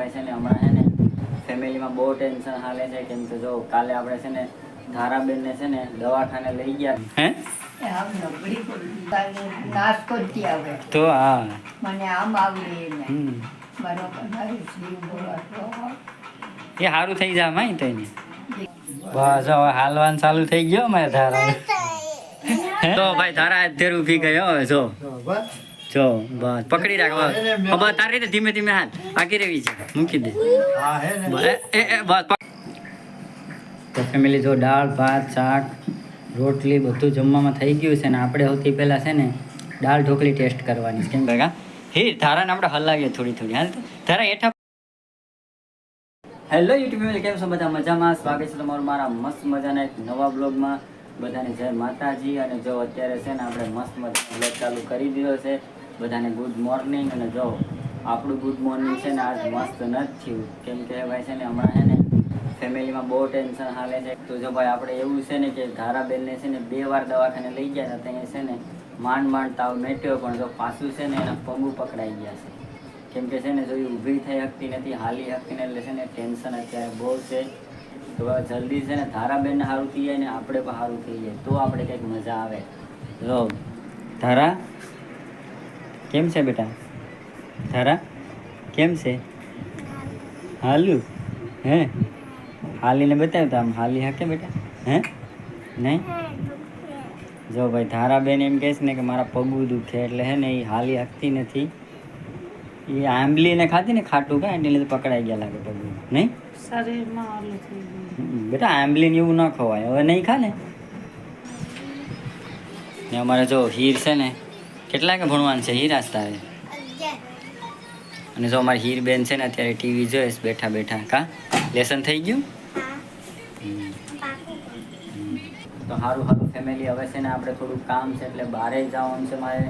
ભાઈ છે ને હમણાં છે ને ફેમિલીમાં બહુ ટેન્શન હાલે છે. કેમ કે જો કાલે આપણે છે ને ધારાબેનને છે ને દવાખાને લઈ ગયા નાસ્તો જ આવે તો હા મને આમ આવડે ને બરોબર એ સારું થઈ જાય માય તો એને બસ હવે હાલવાનું ચાલુ થઈ ગયો મારે ધારા તો ભાઈ ધારા અત્યારે ઊભી ગયો હવે જો જો બસ પકડી રાખ બસ તારી રીતે ધીમે ધીમે હાલ આગી રહેવી છે મૂકી દે બસ તો ફેમિલી જો દાળ ભાત શાક રોટલી બધું જમવામાં થઈ ગયું છે ને આપણે સૌથી પહેલાં છે ને દાળ ઢોકળી ટેસ્ટ કરવાની છે. કેમ કે હે ધારાને આપણે હલાવીએ થોડી થોડી હાલ ધારા હેઠા. હેલો યુટ્યુબ ફેમિલી, કેમ છો બધા? મજામાં. સ્વાગત છે તમારું મારા મસ્ત મજાના એક નવા બ્લોગમાં. બધાને જય માતાજી. અને જો અત્યારે છે ને આપણે મસ્ત મજાનો બ્લોગ ચાલુ કરી દીધો છે. બધાને ગુડ મોર્નિંગ. અને જો આપણું ગુડ મોર્નિંગ છે ને આજ મસ્ત નથી થયું. કેમ કે ભાઈ છે ને હમણાં છે ને ફેમિલીમાં બહુ ટેન્શન હાલે છે. તો જો ભાઈ આપણે એવું છે ને કે ધારાબેનને છે ને 2 વાર દવાખાને લઈ ગયા હતા. ત્યાં છે ને માંડ તાવ મેટ્યો, પણ જો પાછું છે ને એના પગું પકડાઈ ગયા છે. કેમ કે છે ને જો એ ઊભી થઈ શકતી નથી, હાલી શકતી ને, એટલે છે ને ટેન્શન અત્યારે બહુ છે. તો હવે જલ્દી છે ને ધારાબેનને સારું થઈ જાય ને આપણે પણ સારું થઈ જાય તો આપણે કંઈક મજા આવે. જો ધારા કેમ છે બેટા? ધારા કેમ છે? હાલું હે? હાલીને બતાવ તો આમ હાલી હકે બેટા? હે નહીં? જો ભાઈ ધારાબેન એમ કહે છે ને કે મારા પગું દુખે એટલે હે ને એ હાલી શકતી નથી. એ આંબલીને ખાધી ને ખાટું કાંઈ એટલે લીધે પકડાઈ ગયા લાગે પગું. નહીં શરીરમાં ઓલું થઈ ગયું. બેટા આંબલીને એવું ન ખવાય, હવે નહીં ખા ને અમારે જો હીર છે ને કેટલા કે ભણવાનું છે હીર આસ્તા આવે. અને જો અમારી હીર બેન છે ને અત્યારે ટીવી જોઈશ બેઠા બેઠા. કા લેસન થઈ ગયું? તો સારું સારું ફેમિલી, હવે છે ને આપણે થોડું કામ છે એટલે બહાર જવાનું છે મારે.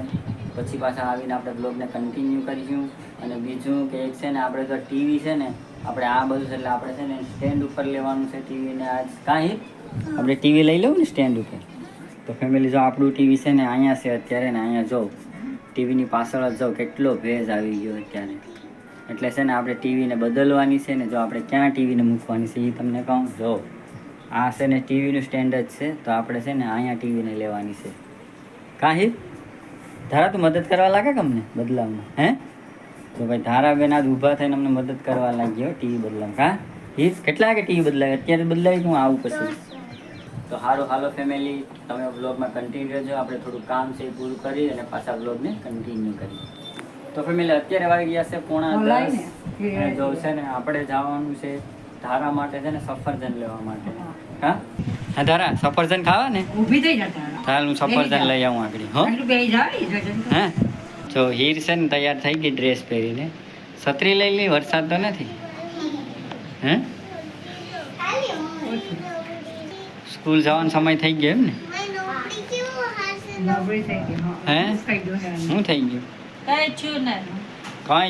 પછી પાછા આવીને આપણે બ્લોગને કન્ટિન્યુ કરીશું. અને બીજું કે એક છે ને આપણે જો ટીવી છે ને આપણે આ બધું છે એટલે આપણે છે ને સ્ટેન્ડ ઉપર લેવાનું છે ટીવીને. આજ કાંઈ આપણે ટીવી લઈ લઉં ને સ્ટેન્ડ ઉપર. તો ફેમિલી જો આપણું ટીવી છે ને અહીંયા છે અત્યારે ને અહીંયા જો ટીવીની પાછળ જ જાઓ કેટલો ભેજ આવી ગયો અત્યારે. એટલે છે ને આપણે ટીવીને બદલવાની છે ને જો આપણે ક્યાં ટીવીને મૂકવાની છે એ તમને કહું. જો આ છે ને ટીવીનું સ્ટેન્ડ જ છે, તો આપણે છે ને અહીંયા ટીવીને લેવાની છે. કાંઈ ધારા તું મદદ કરવા લાગે કે અમને બદલાવમાં? હે તો ભાઈ ધારાબેન આજ ઊભા થઈને અમને મદદ કરવા લાગ્યો ટીવી બદલાવ. હા હીર કેટલા વાગે ટીવી બદલાવે? અત્યારે બદલાવી હું આવું પછી. તો સારું હાલો ફેમિલી, તમે બ્લોગમાં કન્ટિન્યુ રહેજો. આપણે થોડું કામ છે એ પૂરું કરી અને પાછા બ્લોગને કન્ટિન્યુ કરીએ. તો ફેમિલી અત્યારે વાગી ગયા છે 9:30. અને જો છે ને આપણે જવાનું છે ધારા માટે છે ને સફરજન લેવા માટે. હા હા ધારા સફરજન ખાવા ને? ઊભી થઈ જતા હાલ હું સફરજન લઈ આવું આગળ. હો હે જો હીર છે ને તૈયાર થઈ ગઈ ડ્રેસ પહેરીને. છત્રી લઈ લી, વરસાદ તો નથી. હે સ્કૂલ જવાનો સમય થઈ ગયો એમ ને? હે શું થઈ ગયું? કાંઈ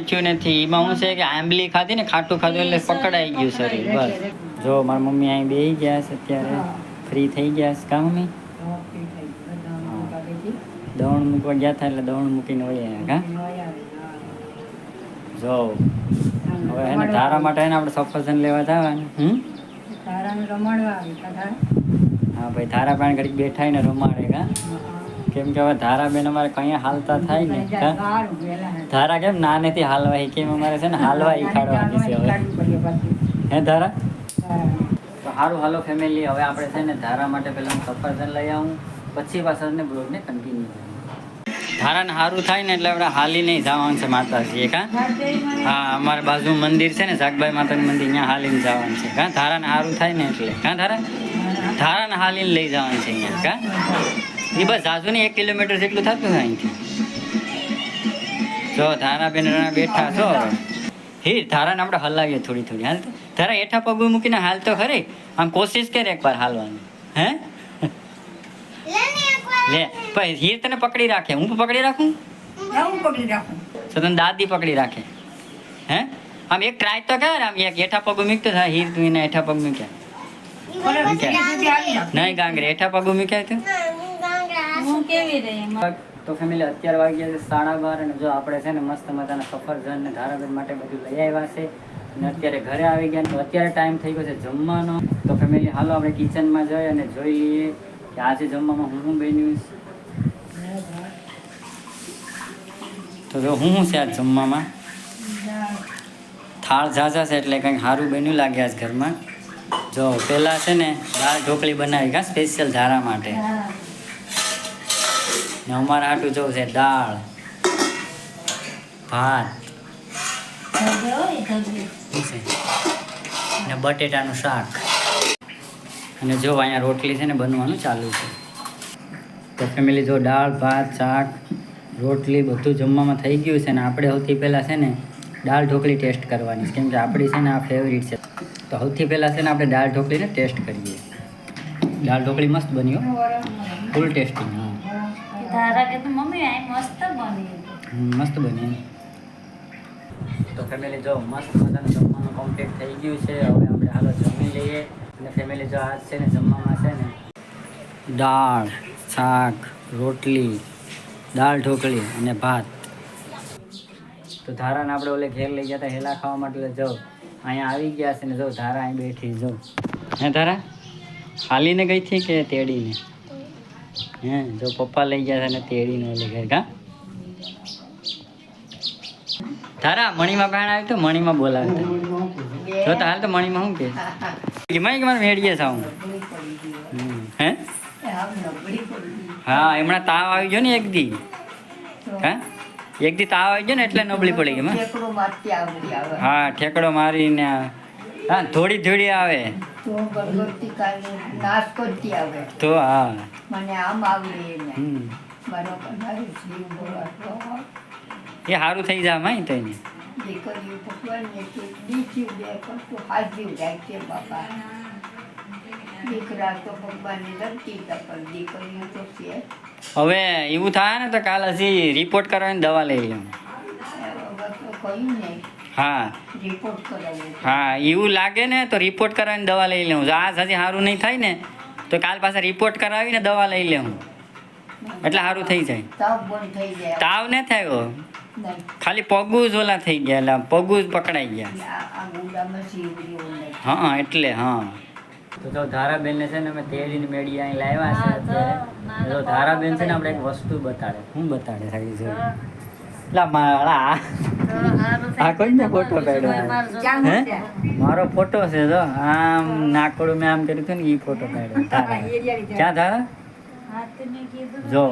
થયું નથી. એમાં શું છે કે આંબલી ખાધી ને ખાટું ખાધું એટલે પકડાઈ ગયું શરીર. બસ જો મારી મમ્મી અહીં બેસી ગયા છે અત્યારે, ફ્રી થઈ ગયા છે. કા મમ્મી દવણ મૂકવા ગયા હતા એટલે દવણ મૂકીને વળ્યા. કા જો હવે એને ધારા માટે એને આપણે સફરજન લેવા જવાનું. હા ભાઈ ધારા પાણી ઘડીક બેઠા ને રમાડે. કા કેમ કે હવે ધારાબેન અમારે કઈ હાલતા થાય ને. ધારા કેમ નાનેથી હાલવા કેમ અમારે છે ને હાલવા શીખાડવાની છે હવે. હે ધારા તો સારું હાલો ફેમિલી, હવે આપણે છે ને ધારા માટે પહેલાં હું સફરજન લઈ આવું, પછી પાછળ ને બ્લોગને કન્ટિન્યુ કરીએ. ધારાને સારું થાય ને એટલે આપણે હાલી નહીં જવાનું છે માતાજી. કા હા અમારે બાજુ મંદિર છે ને જાગભાઈ માતાનું મંદિર, અહીંયા હાલીને જવાનું છે. કા ધારાને સારું થાય ને એટલે. કા ધારાને હાલીને લઈ જવાનું છે અહીંયા. કા એ બસ જાજુ ને 1 કિલોમીટર જેટલું થતું હોય અહીંથી. જો ધારાબેન બેઠા છો. હે ધારાને આપણે હલાવીએ થોડી થોડી. હાલ તો ધારા હેઠા પગ મૂકીને હાલ તો ખરી. આમ કોશિશ કરે એકવાર હાલવાની. હે લે પછી હીર તને પકડી રાખે, હું પકડી રાખું તો તને દાદી પકડી રાખે. હે આમ એક ટ્રાય તો કર. આમ એક હેઠા પગ મૂકતો થાય હીર, તું એને હેઠા પગ મૂક્યા નહીં ગાંગરે હેઠા પગ મૂક્યા તું. તો ફેમિલી અત્યારે વાગ્યા છે 12:30. અને જો આપણે છે ને મસ્ત મજાના સફરજન ને ધારાબેન માટે બધું લઈ આવ્યા છે. અને અત્યારે ઘરે આવી ગયા તો અત્યારે ટાઈમ થઈ ગયો છે જમવાનો. તો ફેમિલી હાલો આપણે કિચનમાં જઈએ અને જોઈ લઈએ કે આજે જમવામાં હું બન્યું છે. તો જો હું છે આજ જમવામાં થાળ ઝાઝા છે એટલે કંઈક સારું બન્યું લાગે આજ ઘરમાં. જો પહેલાં છે ને દાળ ઢોકળી બનાવી કા સ્પેશિયલ ધારા માટે. ને અમારા હાટું જવું છે દાળ ભાત ને બટેટાનું શાક. અને જો અહીંયા રોટલી છે ને બનવાનું ચાલુ છે. તો ફેમિલી જો દાળ ભાત શાક રોટલી બધું જમવામાં થઈ ગયું છે. ને આપણે સૌથી પહેલાં છે ને દાળ ઢોકળી ટેસ્ટ કરવાની છે, કેમ કે આપણી છે ને આ ફેવરિટ છે. તો સૌથી પહેલાં છે ને આપણે દાળ ઢોકળીને ટેસ્ટ કરીએ. દાળ ઢોકળી મસ્ત બની હો, ફૂલ ટેસ્ટિંગ. હા મસ્ત બની. તો ફેમિલી જો મસ્ત મજાનું જમવાનું કમ્પ્લીટ થઈ ગયું છે. હવે આપણે હાલો જમી લઈએ. અને ફેમિલી જો આજ છે ને જમવામાં છે ને દાળ શાક રોટલી દાળ ઢોકળી અને ભાત. તો ધારાને આપણે ઓલે ઘેર લઈ ગયા હતા હેલા ખાવા માટે. જો અહીંયા આવી ગયા છે ને જો ધારા અહીં બેઠી. જો હે ધારા હાલીને ગઈ હતી કે તેડીને? હે જો પપ્પા લઈ ગયા છે ને તેડીને ઓલે ઘેર. કા ધારા મણીમાં બહાર આવી તો મણીમાં બોલાવતા જો તો હાલ તો મણીમાં શું કે એમાં કે મારે મેળીએ સાવ. હે હા હમણાં તાવ આવી ગયો ને એક દી. હા એક દી તાવ આવી ગયો ને એટલે નબળી પડી ગઈ. હા ઠેકડો મારીને હા થોડી થોડી આવે તો હા એ સારું થઈ જાય માય તો એને. હવે એવું થાય ને તો કાલ હજી રિપોર્ટ કરવાની દવા લઈ લઉં. હા હા એવું લાગે ને તો રિપોર્ટ કરાવીને દવા લઈ લઉં. જો આજ હજી સારું નહીં થાય ને તો કાલ પાછા રિપોર્ટ કરાવીને દવા લઈ લઉં એટલે સારું થઈ જાય. તાવ ન થયો ખાલી પગું જ ઓલા થઈ ગયા એટલે પગું જ પકડાઈ ગયા. હા એટલે હા. તો જો ધારાબેનને છે ને અમે તેડીને મેળી અહીં લાવ્યા છે અત્યારે. જો ધારાબેન છે ને આપણે એક વસ્તુ બતાડે. શું બતાડે સાહેબ? છે એટલે મારા આ કોઈને ફોટો કાઢ્યો? હે મારો ફોટો છે જો આમ નાકોડું મેં આમ કર્યું હતું ને એ ફોટો કાઢ્યો. ક્યાં ધારા? જો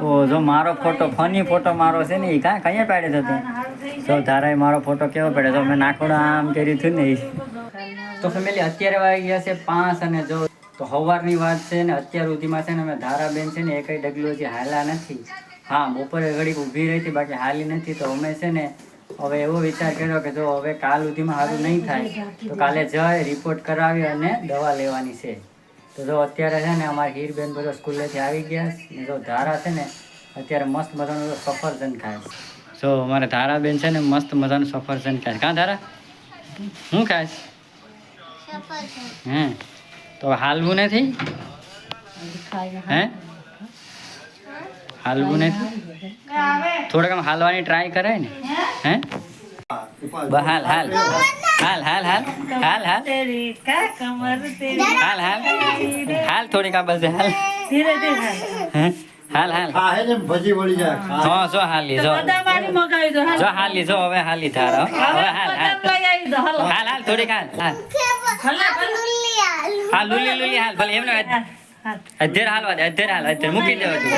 ઓ જો મારો ફોટો ફની ફોટો મારો છે ને એ કાં કઅહીંયા પાડ્યો હતો? જો ધારાએ મારો ફોટો કેવો પડ્યો તો મેં નાકોડું આમ કર્યું હતું ને. તો ફેમિલી અત્યારે વાગી ગયા છે 5 અને જો તો સવારની વાત છે ને અત્યાર સુધીમાં છે ને અમે ધારાબેન છે ને એકઈ ડગલું હજી હાલા નથી. હા બપોરે ઘડીક ઊભી રહી હતી બાકી હાલી નથી. તો અમે છે ને હવે એવો વિચાર કર્યો કે જો હવે કાલ સુધીમાં સારું નહીં થાય તો કાલે જઈ રિપોર્ટ કરાવી અને દવા લેવાની છે. તો જો અત્યારે છે ને અમારી હીરબેન બધો સ્કૂલેથી આવી ગયા ને જો ધારા છે ને અત્યારે મસ્ત મજાનું સફરજન ખાય છે. જો અમારે ધારાબેન છે ને મસ્ત મજાનું સફરજન ખાય. કાં ધારા શું ખાય? હે તો હાલવું નથી? હે હાલવું નથી? થોડોક આમ હાલવાની ટ્રાય કરાય ને. હે હાલ હાલ હાલ હાલ હાલ હાલ હાલ હાલ હાલ હાલ થોડીક આ બાજુ હાલ હાલ હાલ હા જો હાલી જો જો હાલી જો હવે હાલી ધારા હવે હાલ હાલ હાલ હાલ થોડીક હાલ હાલ હા લુલી લુલી હાલ ભલે એમને અધેર હાલવા દે અધેર હાલ અધેર મૂકી દેવા તું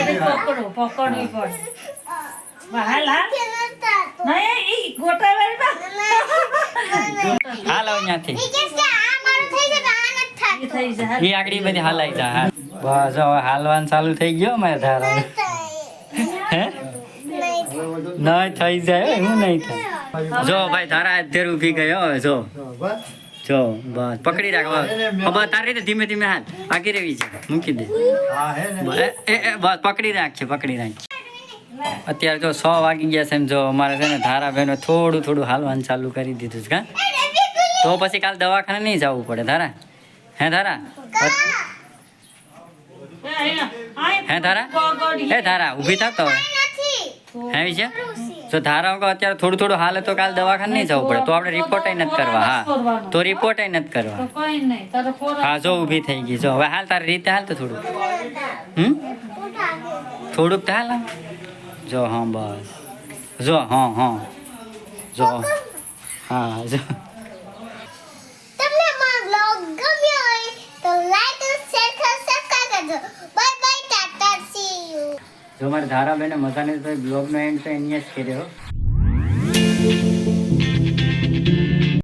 હાલ અહીંયાથી એ આગળ બધી હાલાઈ જા. બસ હવે હાલવાનું ચાલુ થઈ ગયો મારે ધારા. હે નહીં થઈ જાય એવું નહીં થાય. જો ભાઈ ધારા અધેર ઊભી ગયો હવે જો જો બસ પકડી રાખ. બસ તારી રીતે ધીમે ધીમે હાલ આગી રહેવી છે મૂકી દે. બસ પકડી રાખ છે પકડી રાખ. અત્યારે જો 6 વાગી ગયા છે. જો અમારે છે ને ધારા બહેનો થોડું થોડું હાલવાનું ચાલુ કરી દીધું છે. કા તો પછી કાલ દવાખાને નહીં જવું પડે ધારા. હે ધારા હે ધારા હે ધારા ઊભી થાક તો હે વિશે તો ધારો કે અત્યારે થોડું થોડું હાલે તો કાલ દવાખાને નહીં જવું પડે તો આપણે રિપોર્ટ નથી કરવા. હા તો રિપોર્ટ નથી કરવા. તો કઈ નહીં તારો ખોરાક હા જો ઊભી થઈ ગઈ જો હવે હાલ તારી રીતે હાલ તો થોડુંક થોડુંક તો હાલ આમ. જો હા બસ જો હા હા જો હા જો તમને મારો બ્લોગ ગમ્યો હોય તો લાઈક અને શેર સબસ્ક્રાઇબ કરજો. Bye bye Tata C you. જો મારે ધારાબેને મજા નથી તો બ્લોગનો એન્ડ તો અહીંયા જ કર્યો.